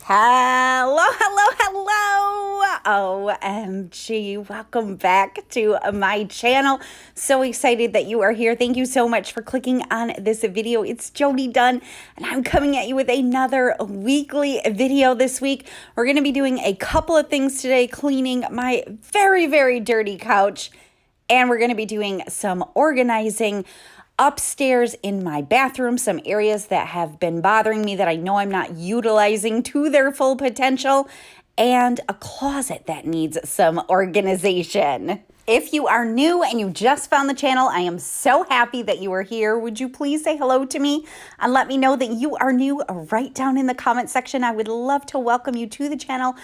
Hello, hello, hello. OMG. Welcome back to my channel. So excited that you are here. Thank you so much for clicking on this video. It's Jody Dunn, and I'm coming at you with another weekly video this week. We're going to be doing a couple of things today, cleaning my very, very dirty couch, and we're going to be doing some organizing upstairs in my bathroom, some areas that have been bothering me that I know I'm not utilizing to their full potential, and a closet that needs some organization. If you are new and you just found the channel, I am so happy that you are here. Would you please say hello to me and let me know that you are new right down in the comment section? I would love to welcome you to the channel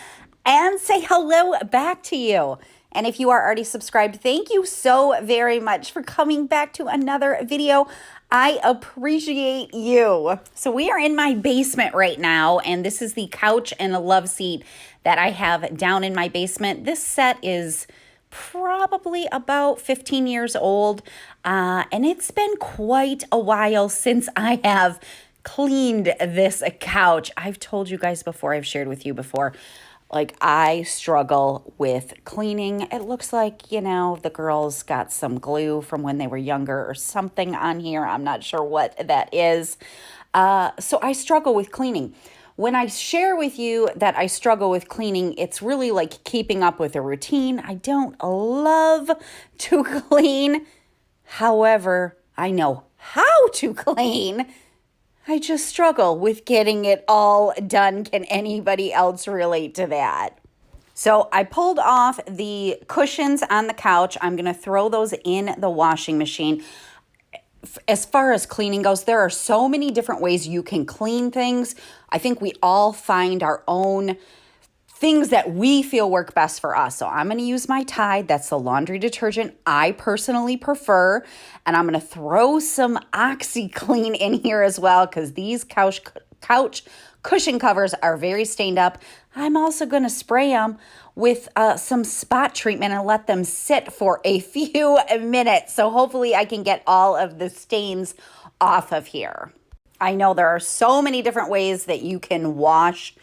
and say hello back to you. And if you are already subscribed, thank you so very much for coming back to another video. I appreciate you. So we are in my basement right now, and this is the couch and a love seat that I have down in my basement. This set is probably about 15 years old, and it's been quite a while since I have cleaned this couch. I've told you guys before, I've shared with you before, like, I struggle with cleaning. It looks like, you know, the girls got some glue from when they were younger or something on here. I'm not sure what that is. So I struggle with cleaning. When I share with you that I struggle with cleaning, it's really like keeping up with a routine. I don't love to clean. However, I know how to clean. I just struggle with getting it all done. Can anybody else relate to that? So I pulled off the cushions on the couch. I'm going to throw those in the washing machine. As far as cleaning goes, there are so many different ways you can clean things. I think we all find our own things that we feel work best for us. So I'm going to use my Tide. That's the laundry detergent I personally prefer. And I'm going to throw some OxyClean in here as well, because these couch cushion covers are very stained up. I'm also going to spray them with some spot treatment and let them sit for a few minutes. So hopefully I can get all of the stains off of here. I know there are so many different ways that you can wash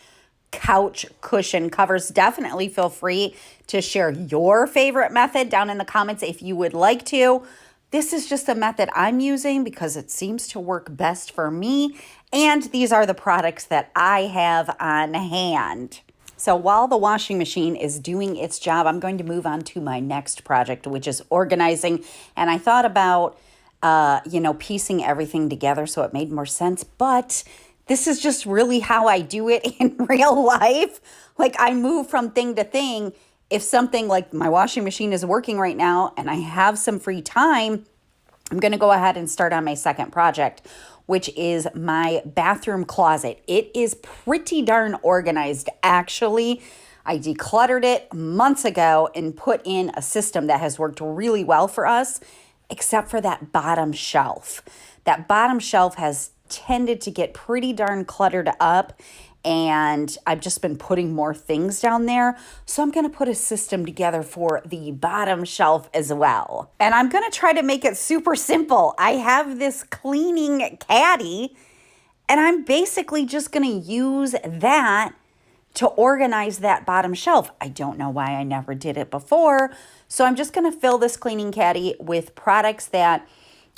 couch cushion covers. Definitely feel free to share your favorite method down in the comments if you would like to. This is just a method I'm using because it seems to work best for me, and these are the products that I have on hand. So while the washing machine is doing its job, I'm going to move on to my next project, which is organizing. And I thought about piecing everything together so it made more sense, but this is just really how I do it in real life. Like, I move from thing to thing. If something like my washing machine is working right now and I have some free time, I'm going to go ahead and start on my second project, which is my bathroom closet. It is pretty darn organized, actually. I decluttered it months ago and put in a system that has worked really well for us, except for that bottom shelf. That bottom shelf has tended to get pretty darn cluttered up, and I've just been putting more things down there. So I'm going to put a system together for the bottom shelf as well. And I'm going to try to make it super simple. I have this cleaning caddy, and I'm basically just going to use that to organize that bottom shelf. I don't know why I never did it before. So I'm just going to fill this cleaning caddy with products that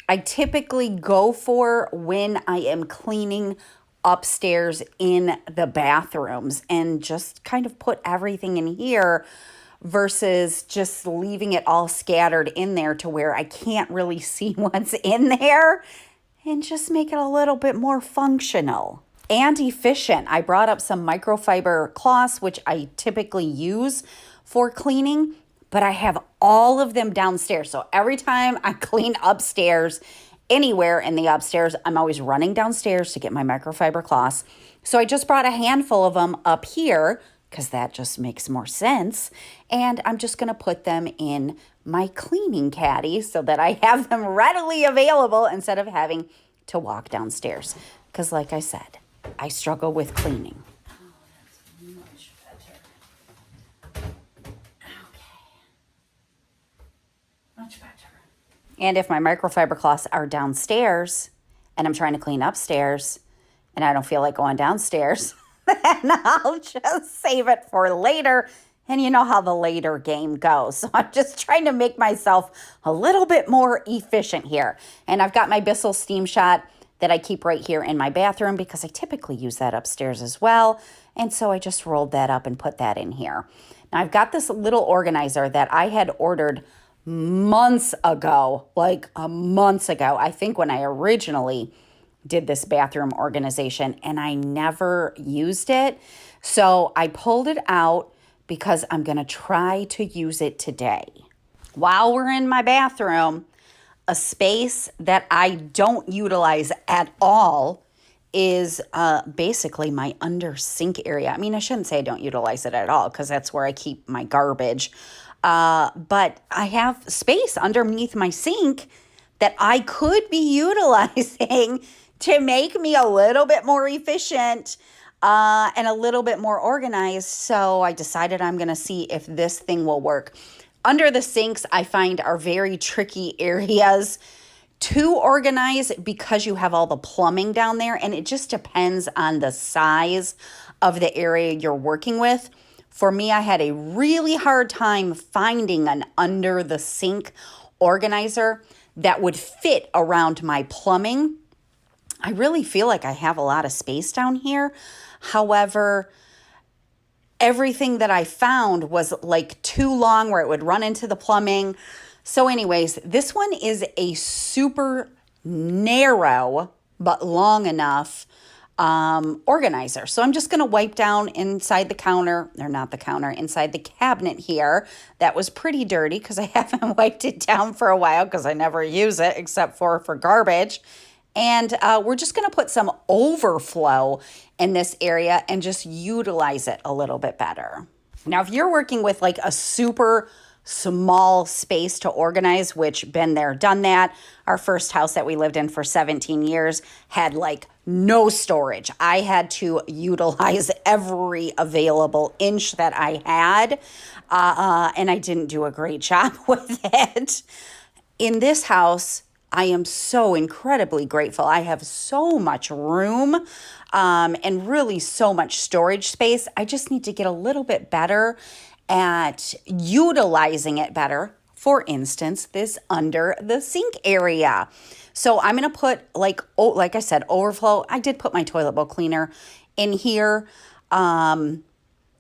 I typically go for when I am cleaning upstairs in the bathrooms, and just kind of put everything in here versus just leaving it all scattered in there to where I can't really see what's in there, and just make it a little bit more functional and efficient. I brought up some microfiber cloths, which I typically use for cleaning, but I have all of them downstairs. So every time I clean upstairs, anywhere in the upstairs, I'm always running downstairs to get my microfiber cloths. So I just brought a handful of them up here because that just makes more sense. And I'm just going to put them in my cleaning caddy so that I have them readily available instead of having to walk downstairs. Because like I said, I struggle with cleaning. Much better. And if my microfiber cloths are downstairs and I'm trying to clean upstairs and I don't feel like going downstairs, then I'll just save it for later. And you know how the later game goes. So I'm just trying to make myself a little bit more efficient here. And I've got my Bissell steam shot that I keep right here in my bathroom because I typically use that upstairs as well. And so I just rolled that up and put that in here. Now I've got this little organizer that I had ordered months ago, like months ago. I think when I originally did this bathroom organization, and I never used it. So I pulled it out because I'm going to try to use it today. While we're in my bathroom, a space that I don't utilize at all is basically my under sink area. I mean, I shouldn't say I don't utilize it at all because that's where I keep my garbage. But I have space underneath my sink that I could be utilizing to make me a little bit more efficient and a little bit more organized. So I decided I'm going to see if this thing will work. Under the sinks, I find are very tricky areas to organize because you have all the plumbing down there, and it just depends on the size of the area you're working with. For me, I had a really hard time finding an under the sink organizer that would fit around my plumbing. I really feel like I have a lot of space down here. However, everything that I found was like too long where it would run into the plumbing. So anyways, this one is a super narrow but long enough organizer. So I'm just going to wipe down inside the counter, or not the counter, inside the cabinet here. That was pretty dirty because I haven't wiped it down for a while because I never use it except for garbage. And we're just going to put some overflow in this area and just utilize it a little bit better. Now, if you're working with like a super small space to organize, which been there, done that. Our first house that we lived in for 17 years had like no storage. I had to utilize every available inch that I had, and I didn't do a great job with it. In this house, I am so incredibly grateful. I have so much room and really so much storage space. I just need to get a little bit better at utilizing it better. For instance, this under the sink area. So I'm going to put like I said, overflow. I did put my toilet bowl cleaner in here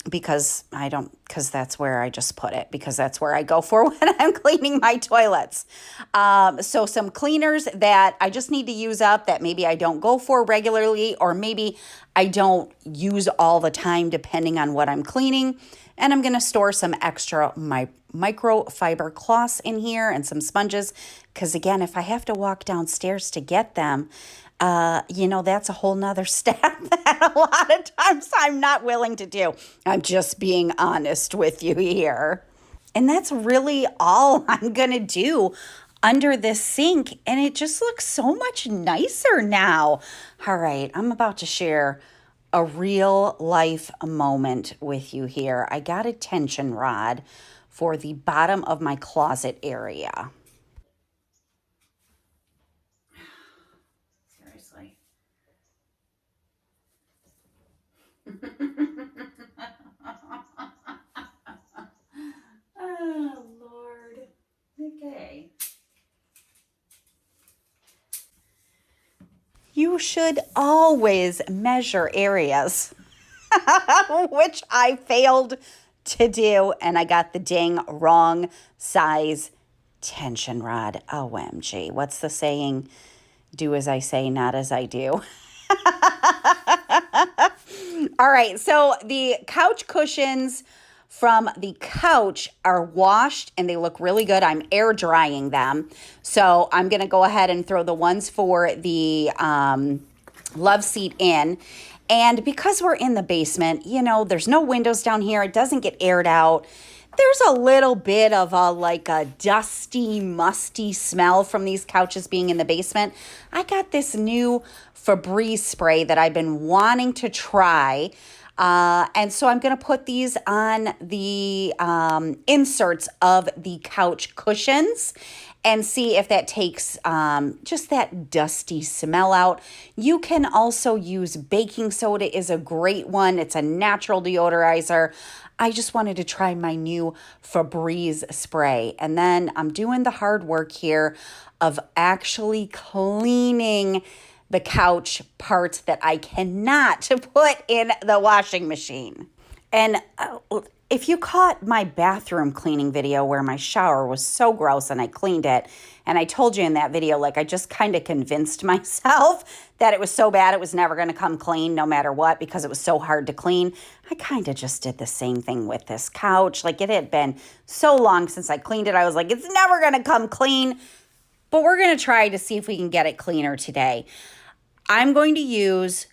because that's where I just put it, because that's where I go for when I'm cleaning my toilets. So some cleaners that I just need to use up that maybe I don't go for regularly, or maybe I don't use all the time depending on what I'm cleaning. And I'm going to store some extra microfiber cloths in here and some sponges. Because again, if I have to walk downstairs to get them, that's a whole nother step that a lot of times I'm not willing to do. I'm just being honest with you here. And that's really all I'm going to do under this sink. And it just looks so much nicer now. All right, I'm about to share a real life moment with you here. I got a tension rod for the bottom of my closet area. Seriously. Oh, Lord. Okay. You should always measure areas, which I failed to do, and I got the dang wrong size tension rod. OMG. What's the saying? Do as I say, not as I do. All right, so the couch cushions from the couch are washed and they look really good. I'm air drying them. So I'm going to go ahead and throw the ones for the love seat in. And because we're in the basement, there's no windows down here. It doesn't get aired out. There's a little bit of a dusty, musty smell from these couches being in the basement. I got this new Febreze spray that I've been wanting to try. And so I'm going to put these on the inserts of the couch cushions and see if that takes just that dusty smell out. You can also use baking soda is a great one. It's a natural deodorizer. I just wanted to try my new Febreze spray. And then I'm doing the hard work here of actually cleaning the couch parts that I cannot put in the washing machine. And if you caught my bathroom cleaning video where my shower was so gross and I cleaned it, and I told you in that video, like I just kind of convinced myself that it was so bad it was never going to come clean no matter what because it was so hard to clean. I kind of just did the same thing with this couch. Like it had been so long since I cleaned it. I was like, it's never going to come clean, but we're going to try to see if we can get it cleaner today. I'm going to use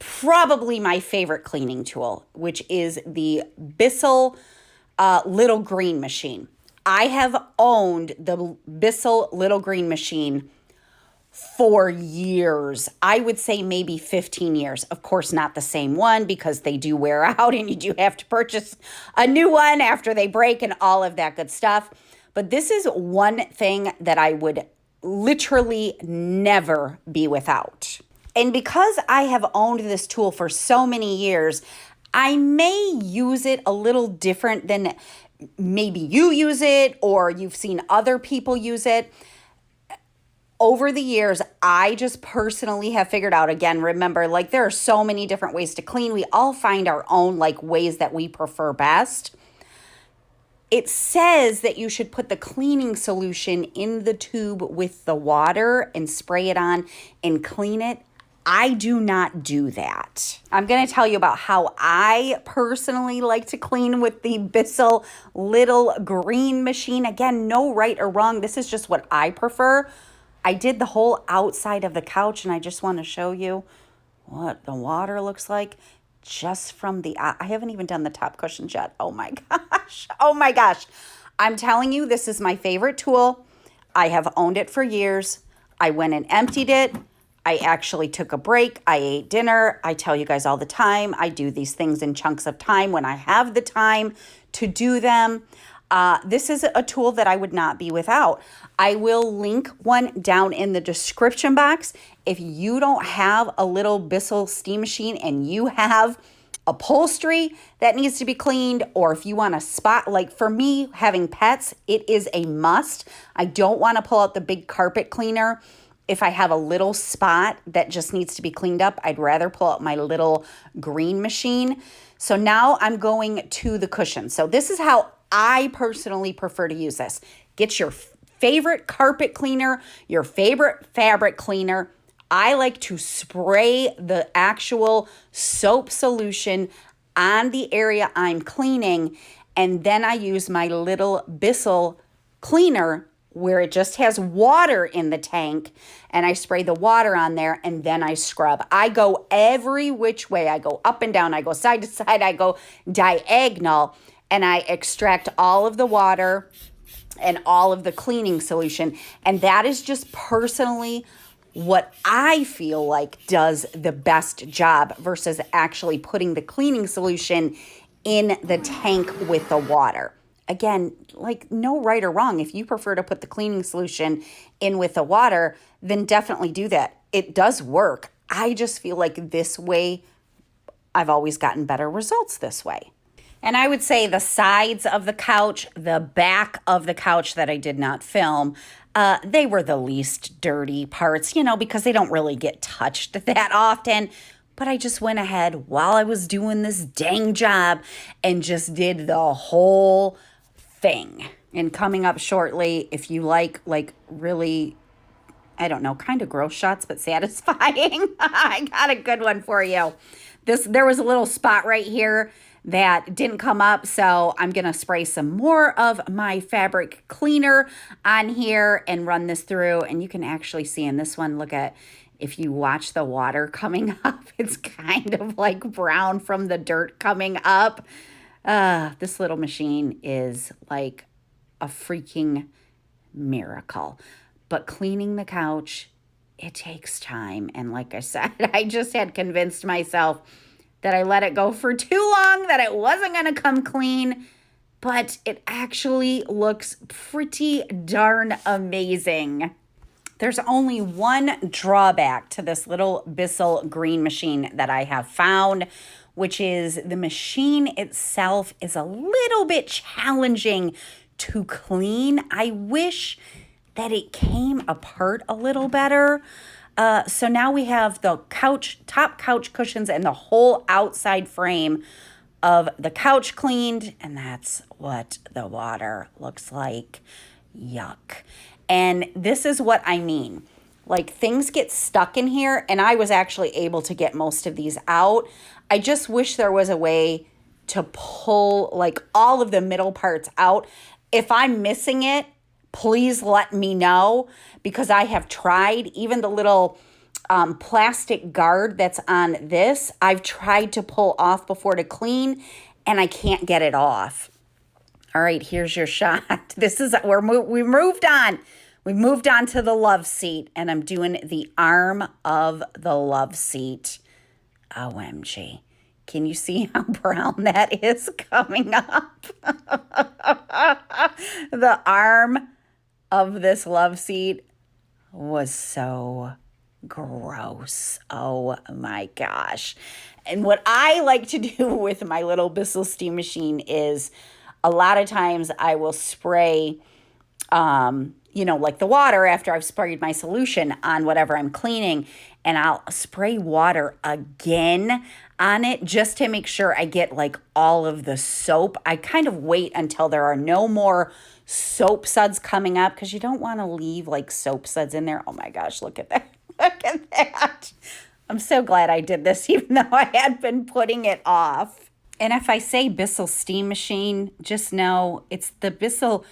probably my favorite cleaning tool, which is the Bissell little green machine. I have owned the Bissell little green machine for years. I would say maybe 15 years. Of course, not the same one because they do wear out and you do have to purchase a new one after they break and all of that good stuff. But this is one thing that I would literally never be without. And because I have owned this tool for so many years, I may use it a little different than maybe you use it or you've seen other people use it. Over the years, I just personally have figured out, again, remember, like there are so many different ways to clean. We all find our own like ways that we prefer best. It says that you should put the cleaning solution in the tube with the water and spray it on and clean it. I do not do that. I'm going to tell you about how I personally like to clean with the Bissell little green machine. Again, no right or wrong. This is just what I prefer. I did the whole outside of the couch and I just want to show you what the water looks like. Just from the, I haven't even done the top cushions yet. Oh my gosh. Oh my gosh. I'm telling you, this is my favorite tool. I have owned it for years. I went and emptied it. I actually took a break. I ate dinner. I tell you guys all the time, I do these things in chunks of time when I have the time to do them. This is a tool that I would not be without. I will link one down in the description box. If you don't have a little Bissell steam machine and you have upholstery that needs to be cleaned, or if you want a spot, like for me, having pets, it is a must. I don't want to pull out the big carpet cleaner. If I have a little spot that just needs to be cleaned up, I'd rather pull out my little green machine. So now I'm going to the cushion. So this is how I personally prefer to use this. Get your favorite carpet cleaner, your favorite fabric cleaner. I like to spray the actual soap solution on the area I'm cleaning, and then I use my little Bissell cleaner where it just has water in the tank, and I spray the water on there, and then I scrub. I go every which way. I go up and down. I go side to side. I go diagonal, and I extract all of the water and all of the cleaning solution. And that is just personally what I feel like does the best job versus actually putting the cleaning solution in the tank with the water. Again, like no right or wrong. If you prefer to put the cleaning solution in with the water, then definitely do that. It does work. I just feel like this way, I've always gotten better results this way. And I would say the sides of the couch, the back of the couch that I did not film, they were the least dirty parts, because they don't really get touched that often. But I just went ahead while I was doing this dang job and just did the whole thing. And coming up shortly, if you like really, I don't know, kind of gross shots, but satisfying, I got a good one for you. There was a little spot right here that didn't come up, so I'm going to spray some more of my fabric cleaner on here and run this through, and you can actually see in this one, look at, if you watch the water coming up, it's kind of like brown from the dirt coming up. This little machine is like a freaking miracle. But cleaning the couch, it takes time. And like I said, I just had convinced myself that I let it go for too long, that it wasn't going to come clean, but it actually looks pretty darn amazing. There's only one drawback to this little Bissell green machine that I have found, which is the machine itself is a little bit challenging to clean. I wish that it came apart a little better. So now we have the top couch cushions and the whole outside frame of the couch cleaned, and that's what the water looks like. Yuck. And this is what I mean. Like, things get stuck in here, and I was actually able to get most of these out. I just wish there was a way to pull like all of the middle parts out. If I'm missing it, please let me know, because I have tried. Even the little plastic guard that's on this, I've tried to pull off before to clean, and I can't get it off. All right, here's your shot. This is we moved on. We moved on to the love seat, and I'm doing the arm of the love seat. OMG. Can you see how brown that is coming up? The arm of this love seat was so gross. Oh my gosh. And what I like to do with my little Bissell steam machine is a lot of times I will spray like the water after I've sprayed my solution on whatever I'm cleaning, and I'll spray water again on it just to make sure I get like all of the soap. I kind of wait until there are no more soap suds coming up, because you don't want to leave like soap suds in there. Oh my gosh, look at that. Look at that. I'm so glad I did this, even though I had been putting it off. And if I say Bissell steam machine, just know it's the Bissell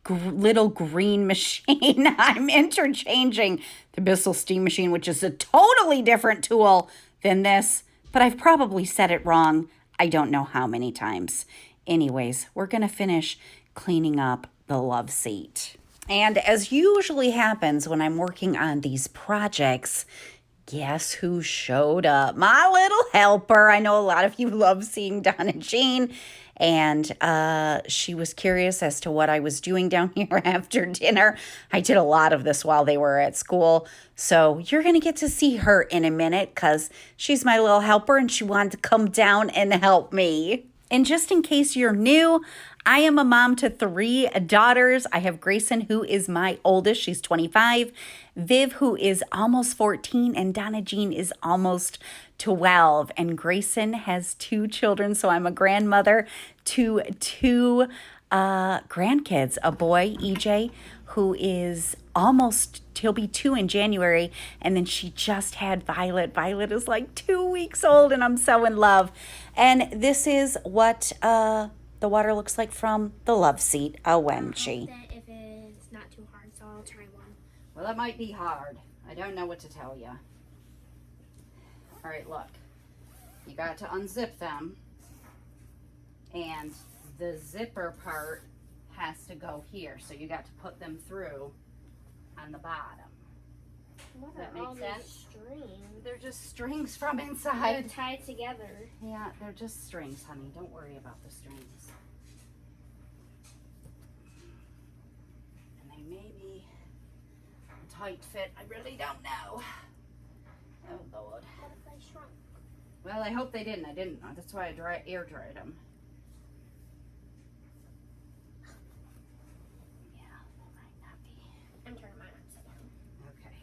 little green machine. I'm interchanging the Bissell steam machine, which is a totally different tool than this, but I've probably said it wrong. I don't know how many times. Anyways, we're going to finish cleaning up the love seat. And as usually happens when I'm working on these projects, guess who showed up? My little helper. I know a lot of you love seeing Donna Jean, and she was curious as to what I was doing down here after dinner. I did a lot of this while they were at school, so you're going to get to see her in a minute, because she's my little helper and she wanted to come down and help me. And just in case you're new, I am a mom to 3 daughters. I have Grayson, who is my oldest. She's 25. Viv, who is almost 14. And Donna Jean is almost 12. And Grayson has 2 children. So I'm a grandmother to 2 grandkids. A boy, EJ, who is he'll be 2 in January. And then she just had Violet. Violet is like 2 weeks old, and I'm so in love. And this is what the water looks like from the love seat. OMG. If it's not too hard, so I'll try one. Well, that might be hard. I don't know what to tell you. All right, look. You got to unzip them. And the zipper part has to go here. So you got to put them through on the bottom. What Does that are all make sense? these strings? They're just strings from They're inside. tied together. Yeah, they're just strings, honey. Don't worry about the strings. And they may be a tight fit. I really don't know. Oh, Lord. What if they shrunk? Well, I hope they didn't. I didn't. That's why I air dried them. Yeah, they might not be. I'm turning mine upside down. Okay.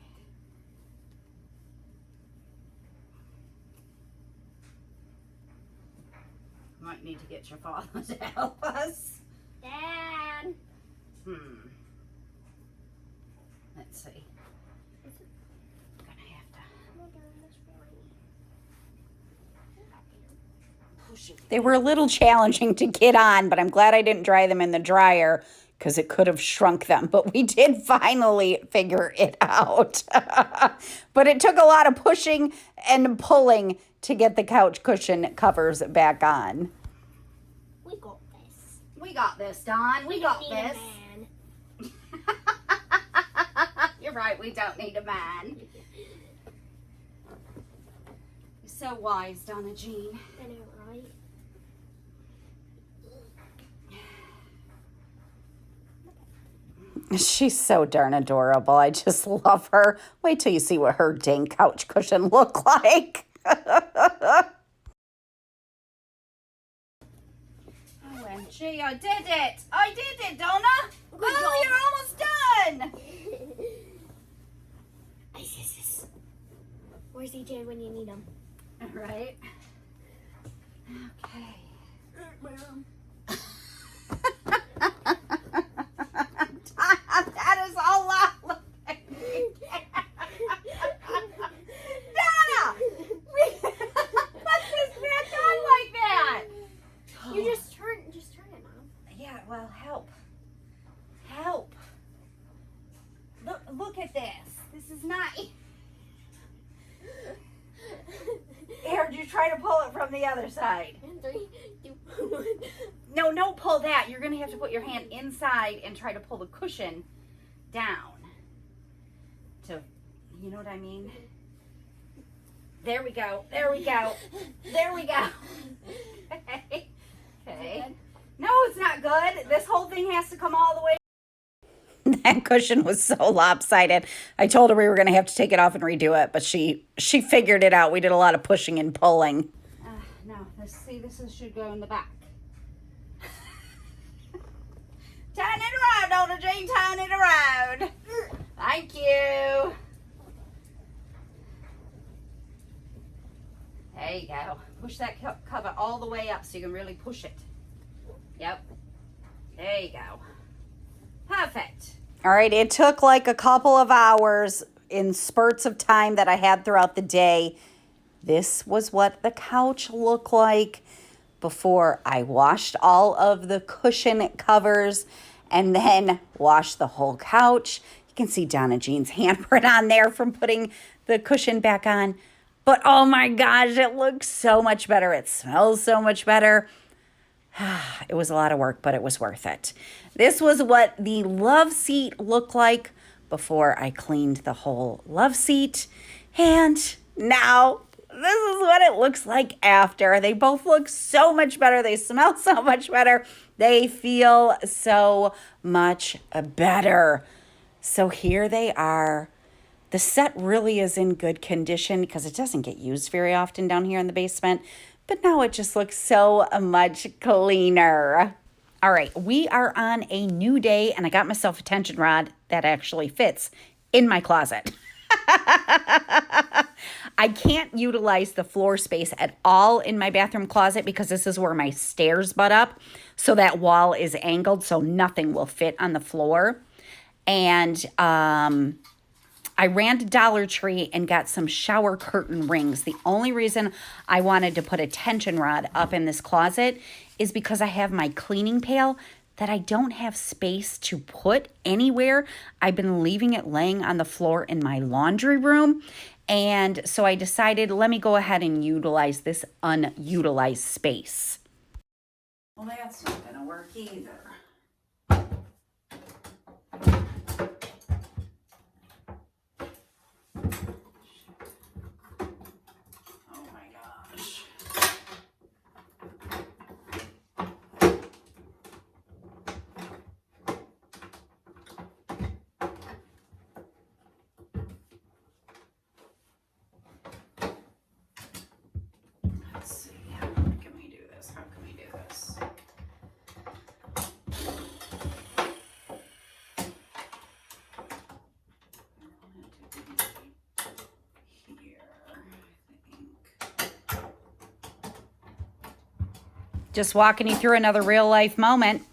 Might need to get your father to help us. Dad! Let's see. I'm gonna have to push it. They were a little challenging to get on, but I'm glad I didn't dry them in the dryer, because it could have shrunk them. But we did finally figure it out. But it took a lot of pushing and pulling to get the couch cushion covers back on. We got this. We got this, Dawn. We got Need this. a man. You're right, we don't need a man. You So wise, Donna Jean. I know, right? She's so darn adorable. I just love her. Wait till you see what her dang couch cushion look like. OMG, I did it. I did it, Donna. Oh, you're almost done. Where's EJ when you need him? All right. Okay. That is a lot. Donna! Put this back on like that. You just turn it, Mom. Yeah, well, help. Look at this. This is not. Here, you try to pull it from the other side. And 3, 2, 1. No, don't pull that. You're going to have to put your hand inside and try to pull the cushion down. You know what I mean? There we go. Okay. No, it's not good. This whole thing has to come all the way. That cushion was so lopsided. I told her we were going to have to take it off and redo it, but she figured it out. We did a lot of pushing and pulling. No, this should go in the back. Turn it around, Donna Jean. Turn it around. Thank you. There you go. Push that cover all the way up so you can really push it. Yep. There you go. Perfect. All right, it took like a couple of hours in spurts of time that I had throughout the day. This was what the couch looked like before I washed all of the cushion covers and then washed the whole couch. You can see Donna Jean's handprint on there from putting the cushion back on. But oh my gosh, it looks so much better. It smells so much better. It was a lot of work, but it was worth it. This was what the love seat looked like before I cleaned the whole love seat. And now this is what it looks like after. They both look so much better. They smell so much better. They feel so much better. So here they are. The set really is in good condition because it doesn't get used very often down here in the basement. But now it just looks so much cleaner. All right, we are on a new day, and I got myself a tension rod that actually fits in my closet. I can't utilize the floor space at all in my bathroom closet because this is where my stairs butt up. So that wall is angled, so nothing will fit on the floor. And I ran to Dollar Tree and got some shower curtain rings. The only reason I wanted to put a tension rod up in this closet is because I have my cleaning pail that I don't have space to put anywhere. I've been leaving it laying on the floor in my laundry room. And so I decided, let me go ahead and utilize this unutilized space. Well, that's not gonna work either. Just walking you through another real life moment.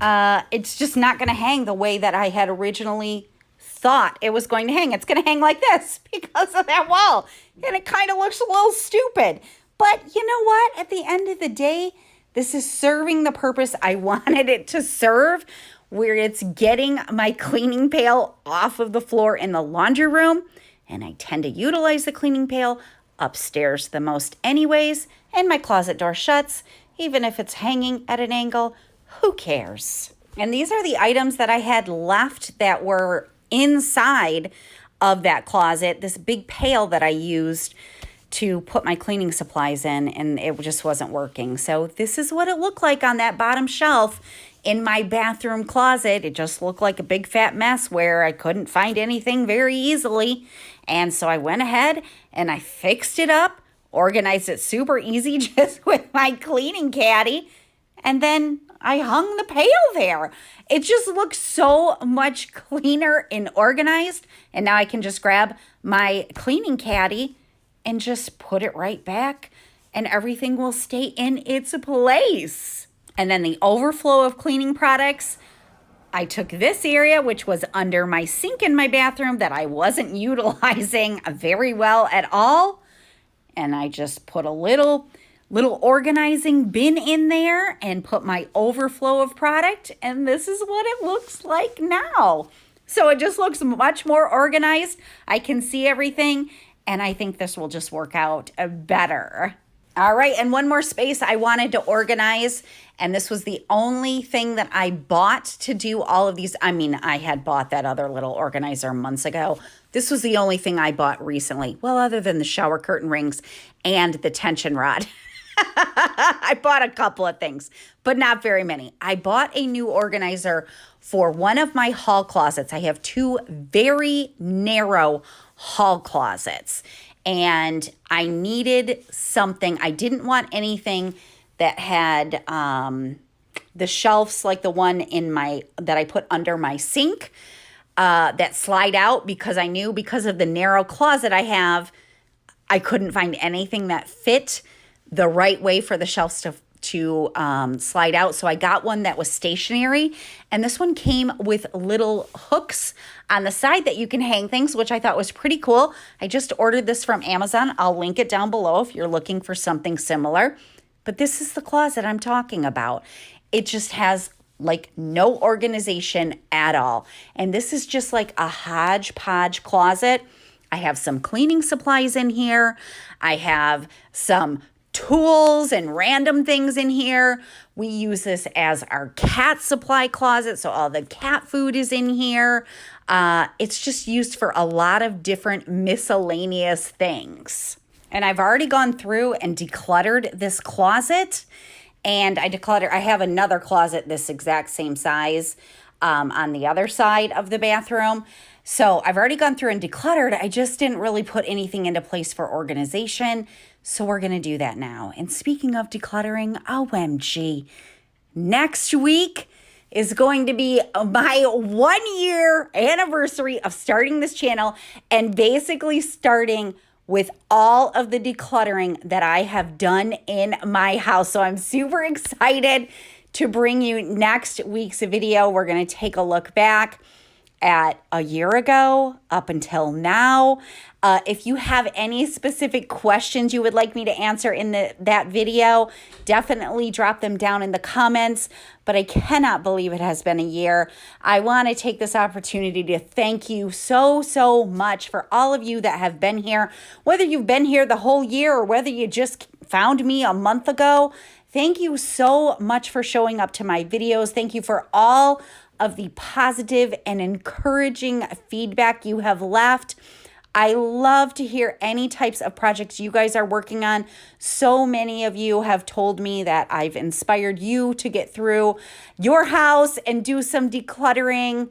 It's just not going to hang the way that I had originally thought it was going to hang. It's going to hang like this because of that wall. And it kind of looks a little stupid. But you know what? At the end of the day, this is serving the purpose I wanted it to serve, where it's getting my cleaning pail off of the floor in the laundry room. And I tend to utilize the cleaning pail upstairs the most anyways. And my closet door shuts. Even if it's hanging at an angle, who cares? And these are the items that I had left that were inside of that closet. This big pail that I used to put my cleaning supplies in, and it just wasn't working. So this is what it looked like on that bottom shelf in my bathroom closet. It just looked like a big fat mess where I couldn't find anything very easily. And so I went ahead and I fixed it up, organized it super easy just with my cleaning caddy, and then I hung the pail there. It just looks so much cleaner and organized. And now I can just grab my cleaning caddy and just put it right back, and everything will stay in its place. And then the overflow of cleaning products, I took this area, which was under my sink in my bathroom that I wasn't utilizing very well at all, and I just put a little organizing bin in there and put my overflow of product, and this is what it looks like now. So it just looks much more organized. I can see everything, and I think this will just work out better. All right, and one more space I wanted to organize, and this was the only thing that I bought to do all of these. I mean, I had bought that other little organizer months ago. This was the only thing I bought recently. Well, other than the shower curtain rings and the tension rod. I bought a couple of things, but not very many. I bought a new organizer for one of my hall closets. I have two very narrow hall closets, and I needed something. I didn't want anything that had the shelves like the one that I put under my sink that slide out, because I knew because of the narrow closet I have, I couldn't find anything that fit the right way for the shelves to slide out. So I got one that was stationary, and this one came with little hooks on the side that you can hang things, which I thought was pretty cool. I just ordered this from Amazon. I'll link it down below if you're looking for something similar. But this is the closet I'm talking about. It just has like no organization at all. And this is just like a hodgepodge closet. I have some cleaning supplies in here. I have some tools and random things in here. We use this as our cat supply closet, so all the cat food is in here. It's just used for a lot of different miscellaneous things. And I've already gone through and decluttered this closet, and I have another closet this exact same size on the other side of the bathroom. So I've already gone through and decluttered. I just didn't really put anything into place for organization. So we're going to do that now. And speaking of decluttering, OMG, next week is going to be my 1 year anniversary of starting this channel, and basically starting with all of the decluttering that I have done in my house. So I'm super excited to bring you next week's video. We're going to take a look back at a year ago up until now. If you have any specific questions you would like me to answer in that video, definitely drop them down in the comments. But I cannot believe it has been a year. I want to take this opportunity to thank you so much for all of you that have been here. Whether you've been here the whole year or whether you just found me a month ago, thank you so much for showing up to my videos. Thank you for all of the positive and encouraging feedback you have left. I love to hear any types of projects you guys are working on. So many of you have told me that I've inspired you to get through your house and do some decluttering.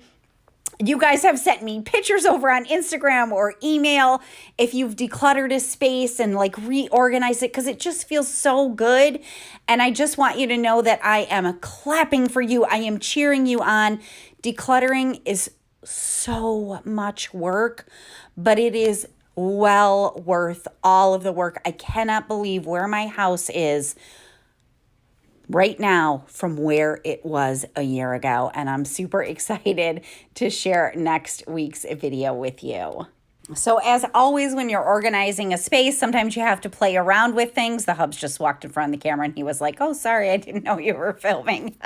You guys have sent me pictures over on Instagram or email if you've decluttered a space and like reorganized it, because it just feels so good. And I just want you to know that I am clapping for you. I am cheering you on. Decluttering is so much work, but it is well worth all of the work. I cannot believe where my house is right now from where it was a year ago. And I'm super excited to share next week's video with you. So as always, when you're organizing a space, sometimes you have to play around with things. The hubs just walked in front of the camera and he was like, "Oh, sorry, I didn't know you were filming."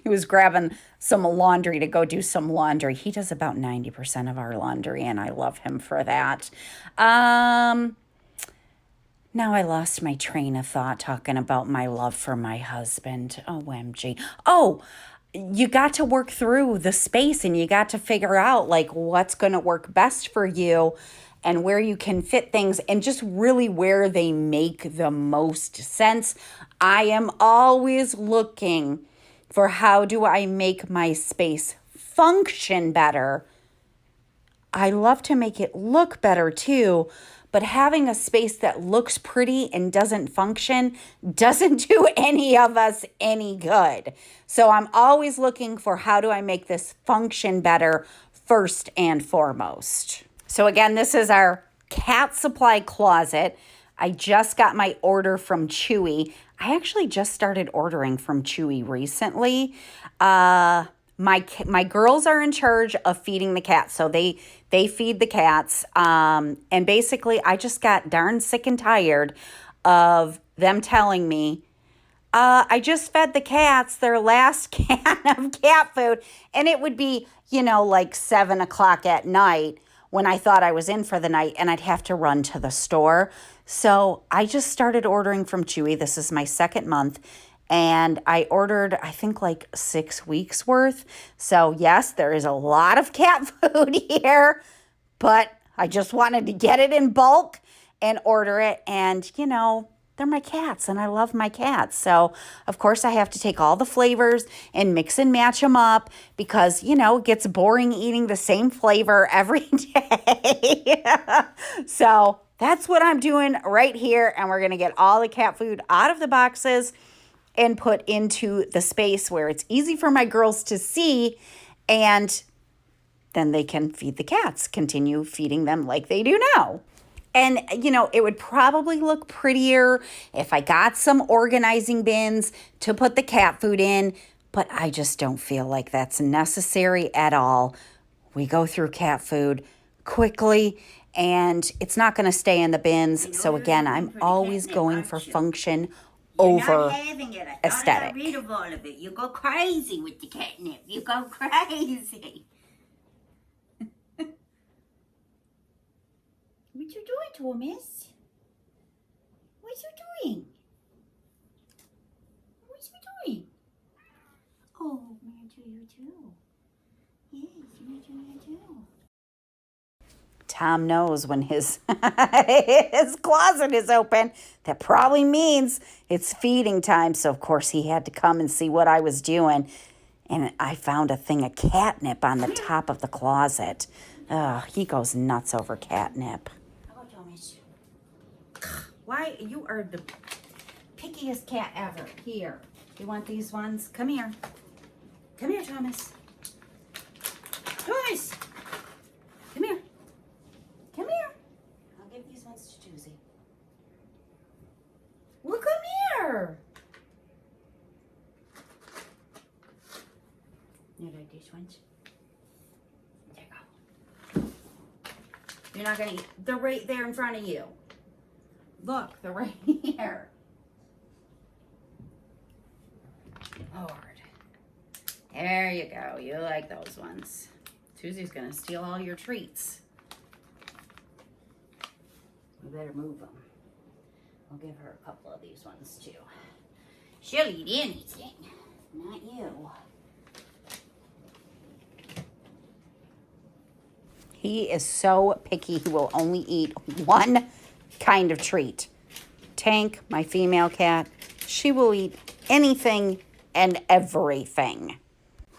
He was grabbing some laundry to go do some laundry. He does about 90% of our laundry, and I love him for that. Now I lost my train of thought talking about my love for my husband. OMG. Oh, you got to work through the space and you got to figure out like what's going to work best for you. and where you can fit things and just really where they make the most sense. I am always looking for how do I make my space function better. I love to make it look better too, but having a space that looks pretty and doesn't function doesn't do any of us any good. So I'm always looking for how do I make this function better first and foremost. So again, this is our cat supply closet. I just got my order from Chewy. I actually just started ordering from Chewy recently. My girls are in charge of feeding the cats, so they feed the cats. And basically, I just got darn sick and tired of them telling me, I just fed the cats their last can of cat food, and it would be, like 7 o'clock at night when I thought I was in for the night, and I'd have to run to the store. So I just started ordering from Chewy. This is my second month. And I ordered, I think, like 6 weeks worth. So yes, there is a lot of cat food here, but I just wanted to get it in bulk and order it. And, they're my cats and I love my cats. So, of course, I have to take all the flavors and mix and match them up because, it gets boring eating the same flavor every day. So that's what I'm doing right here. And we're going to get all the cat food out of the boxes and put into the space where it's easy for my girls to see, and then they can feed the cats, continue feeding them like they do now. And, it would probably look prettier if I got some organizing bins to put the cat food in, but I just don't feel like that's necessary at all. We go through cat food quickly, and it's not going to stay in the bins. So again, I'm always going for function over aesthetic. I read of all of it. You go crazy with the catnip. You go crazy. What you doing, Thomas? What you doing? What you doing? Oh, I'm gonna do you too. Yes, I'm gonna do you too. Tom knows when his his closet is open, that probably means it's feeding time. So, of course, he had to come and see what I was doing. And I found a thing of catnip on the top of the closet. He goes nuts over catnip. How about Thomas? Why, you are the pickiest cat ever. Here, you want these ones? Come here. Come here, Thomas. Thomas! Come here. Come here. I'll give these ones to Josie. Well, come here. You like these ones? There you go. You're not going to eat. They're right there in front of you. Look, they're right here. Lord. There you go. You like those ones. Susie's going to steal all your treats. We better move them. I'll give her a couple of these ones too. She'll eat anything. Not you. He is so picky, he will only eat one kind of treat. Tank, my female cat, she will eat anything and everything.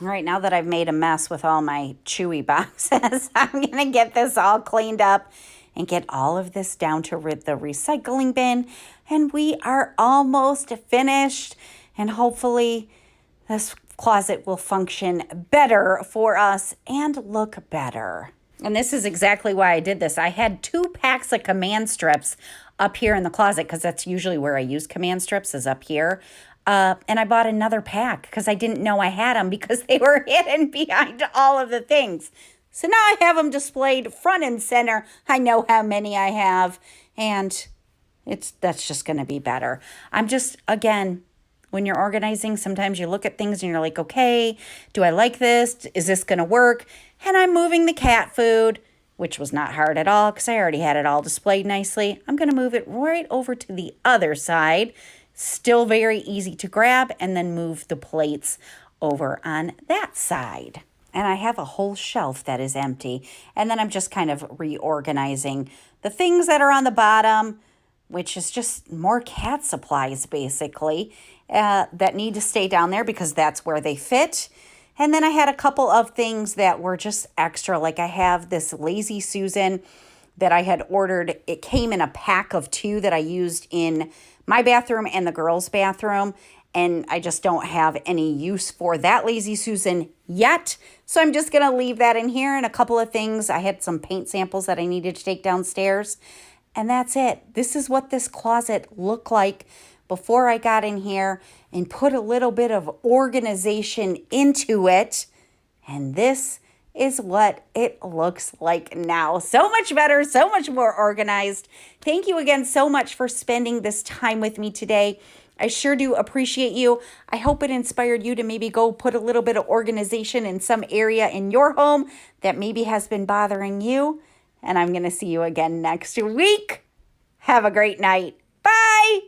All right, now that I've made a mess with all my Chewy boxes, I'm going to get this all cleaned up and get all of this down to the recycling bin. And we are almost finished. And hopefully this closet will function better for us and look better. And this is exactly why I did this. I had 2 packs of command strips up here in the closet because that's usually where I use command strips, is up here. And I bought another pack because I didn't know I had them because they were hidden behind all of the things. So now I have them displayed front and center. I know how many I have, and that's just going to be better. I'm just, again, when you're organizing, sometimes you look at things and you're like, okay, do I like this? Is this going to work? And I'm moving the cat food, which was not hard at all because I already had it all displayed nicely. I'm going to move it right over to the other side. Still very easy to grab, and then move the plates over on that side. and I have a whole shelf that is empty. And then I'm just kind of reorganizing the things that are on the bottom, which is just more cat supplies basically, that need to stay down there because that's where they fit. And then I had a couple of things that were just extra, like I have this Lazy Susan that I had ordered. It came in a pack of 2 that I used in my bathroom and the girls' bathroom. And I just don't have any use for that Lazy Susan yet. So I'm just going to leave that in here, and a couple of things. I had some paint samples that I needed to take downstairs. And that's it. This is what this closet looked like before I got in here and put a little bit of organization into it. And this is what it looks like now. So much better, so much more organized. Thank you again so much for spending this time with me today. I sure do appreciate you. I hope it inspired you to maybe go put a little bit of organization in some area in your home that maybe has been bothering you. And I'm going to see you again next week. Have a great night. Bye.